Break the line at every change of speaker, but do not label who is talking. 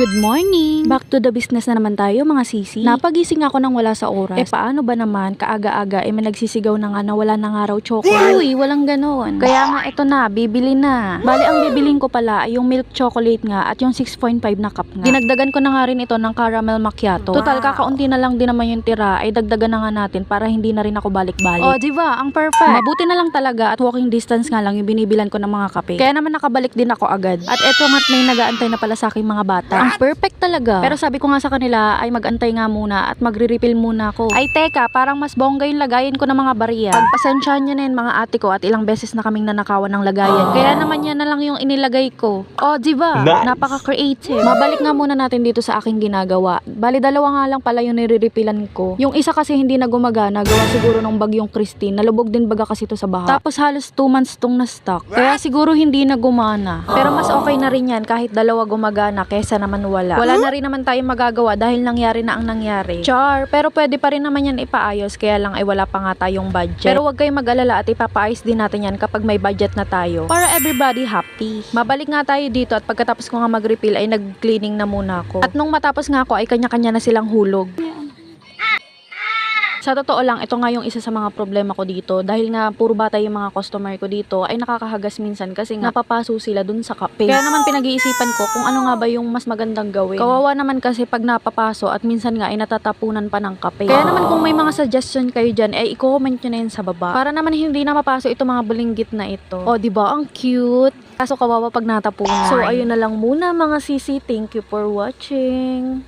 Good morning! Back to the business na naman tayo mga sisi. Napagising ako nang wala sa oras. Paano ba naman, kaaga-aga, may nagsisigaw na nga na wala na nga raw chocolate. Uy, walang ganon. Kaya nga ito na, bibili na. Bali, ang bibilin ko pala ay yung milk chocolate nga at yung 6.5 na cup nga. Dinagdagan ko na nga rin ito ng caramel macchiato. Total, kakaunti na lang din naman yung tira, ay dagdagan na nga natin para hindi na rin ako balik-balik. Oh, diba? Ang perfect. Mabuti na lang talaga at walking distance nga lang yung binibilan ko ng mga kape. Kaya naman nakabalik din ako agad. At eto nga't may nagaantay na pala sa aking mga bata. Ang perfect talaga. Pero sabi ko nga sa kanila ay magantay nga muna at magre-refill muna ako. Ay teka, parang mas bongga yung lagayan ko ng mga bariya. Pagpasensyahan nyo na yun mga ate ko at ilang beses na kaming nanakawan ng lagayan. Kaya naman yan na lang yung inilagay ko. Oh, diba? Nice. Napaka-creative. Mabalik nga muna natin dito sa aking ginagawa. Bali, dalawa nga lang pala yung nire-refillan ko. Yung isa kasi hindi na gumagana, gawa siguro ng bagyong Christine. Nalubog din baga kasi to sa baha. Tapos halos 2 months tong na-stock. Kaya siguro hindi na gumana. Pero mas okay na rin yan kahit dalawa gumagana kesa naman wala. Wala na rin naman tayong magagawa dahil nangyari na ang nangyari. Char, pero pwede pa rin naman yan ipaayos kaya lang ay wala pa nga tayong budget. Pero wag kayong mag-alala at ipapaayos din natin yan kapag may budget na tayo. Para everybody happy. Mabalik nga tayo dito at pagkatapos ko nga mag-refill ay nag-cleaning na muna ako. At nung matapos nga ako ay kanya-kanya na silang hulog. Sa totoo lang, ito nga yung isa sa mga problema ko dito. Dahil nga, puro bata yung mga customer ko dito, ay nakakahagas minsan kasi nga napapaso sila dun sa kape. Kaya naman pinag-iisipan ko kung ano nga ba yung mas magandang gawin. Kawawa naman kasi pag napapaso at minsan nga ay natatapunan pa ng kape. Kaya naman kung may mga suggestion kayo dyan, ay i-comment nyo na yun sa baba. Para naman hindi na mapaso ito mga bulinggit na ito. O, diba? Ang cute! Kaso kawawa pag natapunan. So, ayun na lang muna mga sisi. Thank you for watching.